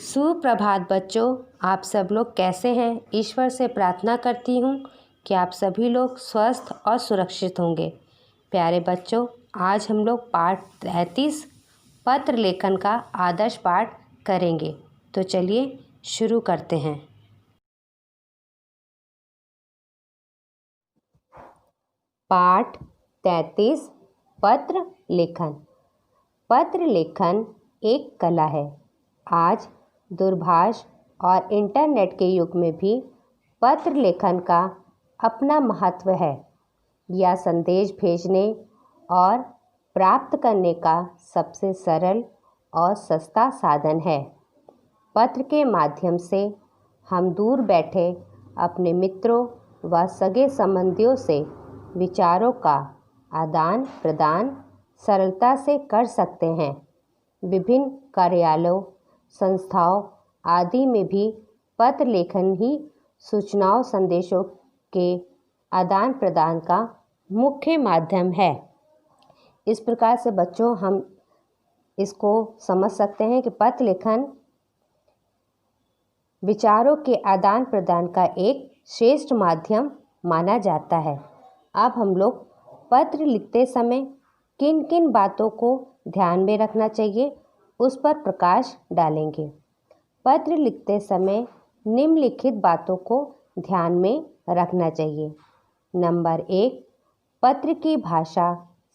सुप्रभात बच्चों, आप सब लोग कैसे हैं। ईश्वर से प्रार्थना करती हूँ कि आप सभी लोग स्वस्थ और सुरक्षित होंगे। प्यारे बच्चों, आज हम लोग पाठ 33 पत्र लेखन का आदर्श पाठ करेंगे। तो चलिए शुरू करते हैं। पाठ 33 पत्र लेखन। पत्र लेखन एक कला है। आज दूरभाष और इंटरनेट के युग में भी पत्र लेखन का अपना महत्व है। यह संदेश भेजने और प्राप्त करने का सबसे सरल और सस्ता साधन है। पत्र के माध्यम से हम दूर बैठे अपने मित्रों व सगे संबंधियों से विचारों का आदान प्रदान सरलता से कर सकते हैं। विभिन्न कार्यालयों, संस्थाओं आदि में भी पत्र लेखन ही सूचनाओं संदेशों के आदान प्रदान का मुख्य माध्यम है। इस प्रकार से बच्चों हम इसको समझ सकते हैं कि पत्र लेखन विचारों के आदान प्रदान का एक श्रेष्ठ माध्यम माना जाता है। अब हम लोग पत्र लिखते समय किन किन बातों को ध्यान में रखना चाहिए उस पर प्रकाश डालेंगे। पत्र लिखते समय निम्नलिखित बातों को ध्यान में रखना चाहिए। नंबर 1, पत्र की भाषा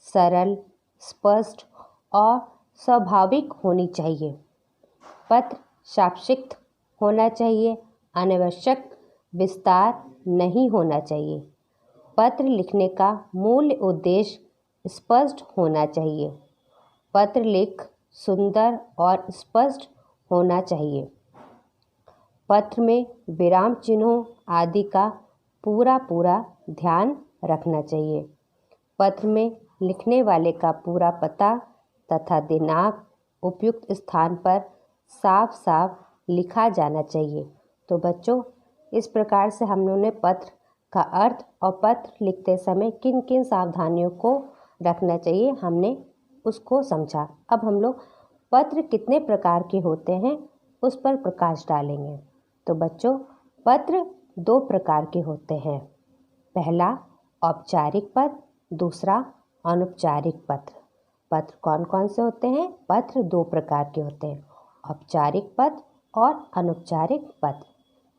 सरल, स्पष्ट और स्वाभाविक होनी चाहिए। पत्र साक्षिक होना चाहिए, अनावश्यक विस्तार नहीं होना चाहिए। पत्र लिखने का मूल उद्देश्य स्पष्ट होना चाहिए। पत्र लेख सुंदर और स्पष्ट होना चाहिए। पत्र में विराम चिन्हों आदि का पूरा ध्यान रखना चाहिए। पत्र में लिखने वाले का पूरा पता तथा दिनांक उपयुक्त स्थान पर साफ साफ लिखा जाना चाहिए। तो बच्चों, इस प्रकार से हम लोगों ने पत्र का अर्थ और पत्र लिखते समय किन किन सावधानियों को रखना चाहिए हमने उसको समझा। अब हम लोग पत्र कितने प्रकार के होते हैं उस पर प्रकाश डालेंगे। तो बच्चों, पत्र 2 प्रकार के होते हैं। पहला औपचारिक पत्र, दूसरा अनौपचारिक पत्र। पत्र कौन कौन से होते हैं? पत्र 2 प्रकार के होते हैं, औपचारिक पत्र और अनौपचारिक पत्र।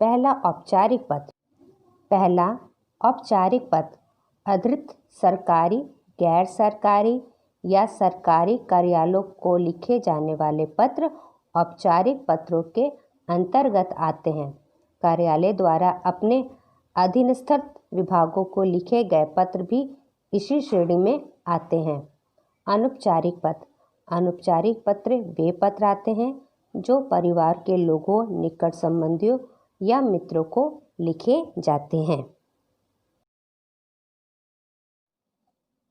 पहला औपचारिक पत्र। पहला औपचारिक पत्र अधिकृत सरकारी, गैर सरकारी या सरकारी कार्यालयों को लिखे जाने वाले पत्र औपचारिक पत्रों के अंतर्गत आते हैं। कार्यालय द्वारा अपने अधीनस्थ विभागों को लिखे गए पत्र भी इसी श्रेणी में आते हैं। अनौपचारिक पत्र। अनौपचारिक पत्र वे पत्र आते हैं जो परिवार के लोगों, निकट संबंधियों या मित्रों को लिखे जाते हैं।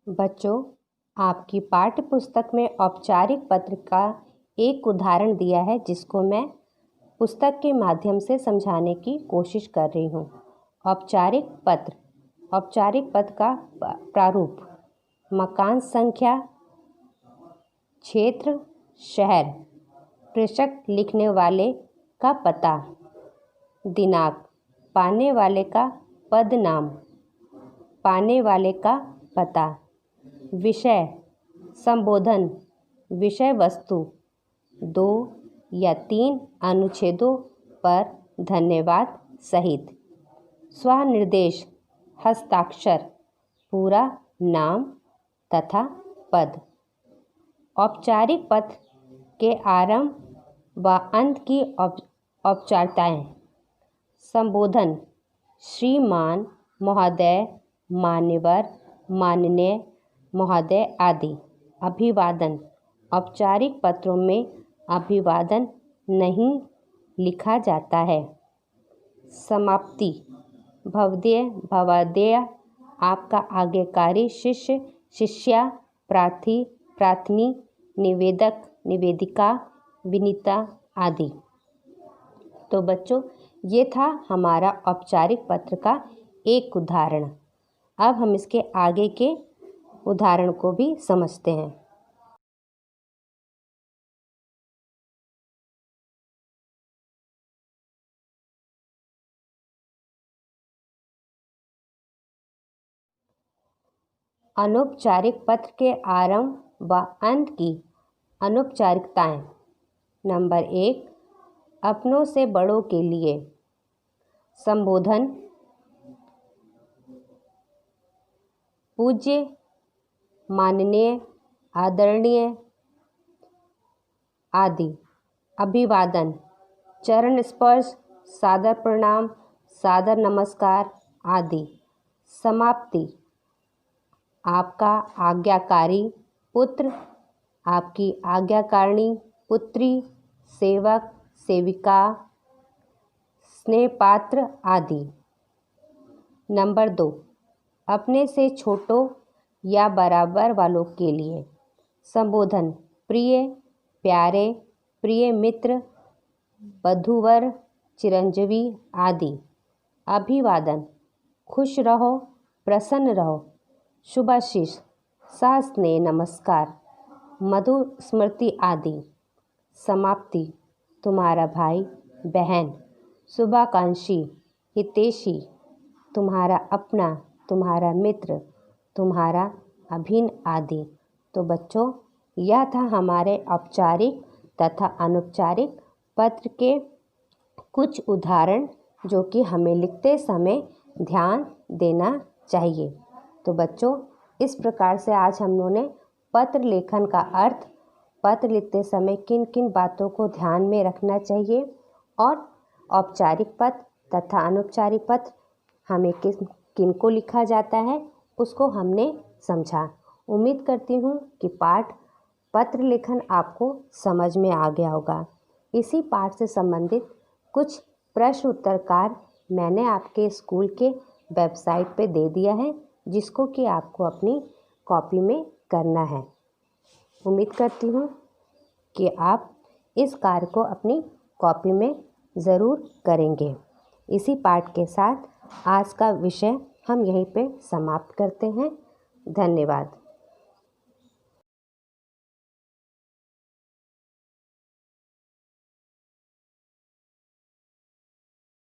बच्चों, आपकी पाठ्य पुस्तक में औपचारिक पत्र का एक उदाहरण दिया है जिसको मैं पुस्तक के माध्यम से समझाने की कोशिश कर रही हूँ। औपचारिक पत्र। औपचारिक पत्र का प्रारूप: मकान संख्या, क्षेत्र, शहर, प्रेषक लिखने वाले का पता, दिनांक, पाने वाले का पद नाम, पाने वाले का पता, विषय, संबोधन, विषय वस्तु, 2 या 3 अनुच्छेदों पर धन्यवाद सहित, स्वनिर्देश, हस्ताक्षर, पूरा नाम तथा पद। औपचारिक पत्र के आरंभ व अंत की औपचारिकताएं: संबोधन: श्रीमान, महोदय, मान्यवर, माननीय, महोदय आदि। अभिवादन: औपचारिक पत्रों में अभिवादन नहीं लिखा जाता है। समाप्ति: भवदीय, भवदीय, आपका आज्ञाकारी, शिष्य, शिष्या, प्रार्थी, प्रार्थनी, निवेदक, निवेदिका, विनीता आदि। तो बच्चों, ये था हमारा औपचारिक पत्र का एक उदाहरण। अब हम इसके आगे के उदाहरण को भी समझते हैं। अनौपचारिक पत्र के आरंभ व अंत की अनौपचारिकताएं। नंबर 1, अपनों से बड़ों के लिए संबोधन। पूज्य, माननीय, आदरणीय आदि। अभिवादन, चरण स्पर्श, सादर प्रणाम, सादर नमस्कार आदि। समाप्ति, आपका आज्ञाकारी पुत्र, आपकी आज्ञाकारिणी पुत्री, सेवक, सेविका, स्नेहपात्र आदि। नंबर 2, अपने से छोटों या बराबर वालों के लिए संबोधन। प्रिय, प्यारे, प्रिय मित्र, वधूवर, चिरंजीवी आदि। अभिवादन, खुश रहो, प्रसन्न रहो, शुभाशीष, सहस्नेह नमस्कार, मधुर स्मृति आदि। समाप्ति, तुम्हारा भाई बहन, शुभाकांक्षी, हितैषी, तुम्हारा अपना, तुम्हारा मित्र, तुम्हारा अभिन्न आदि। तो बच्चों, यह था हमारे औपचारिक तथा अनौपचारिक पत्र के कुछ उदाहरण जो कि हमें लिखते समय ध्यान देना चाहिए। तो बच्चों, इस प्रकार से आज हम लोगों ने पत्र लेखन का अर्थ, पत्र लिखते समय किन किन बातों को ध्यान में रखना चाहिए और औपचारिक पत्र तथा अनौपचारिक पत्र हमें किन को लिखा जाता है उसको हमने समझा। उम्मीद करती हूँ कि पाठ पत्र लेखन आपको समझ में आ गया होगा। इसी पाठ से संबंधित कुछ प्रश्न उत्तर कार्य मैंने आपके स्कूल के वेबसाइट पे दे दिया है, जिसको कि आपको अपनी कॉपी में करना है। उम्मीद करती हूँ कि आप इस कार्य को अपनी कॉपी में ज़रूर करेंगे। इसी पाठ के साथ आज का विषय हम यहीं पे समाप्त करते हैं। धन्यवाद।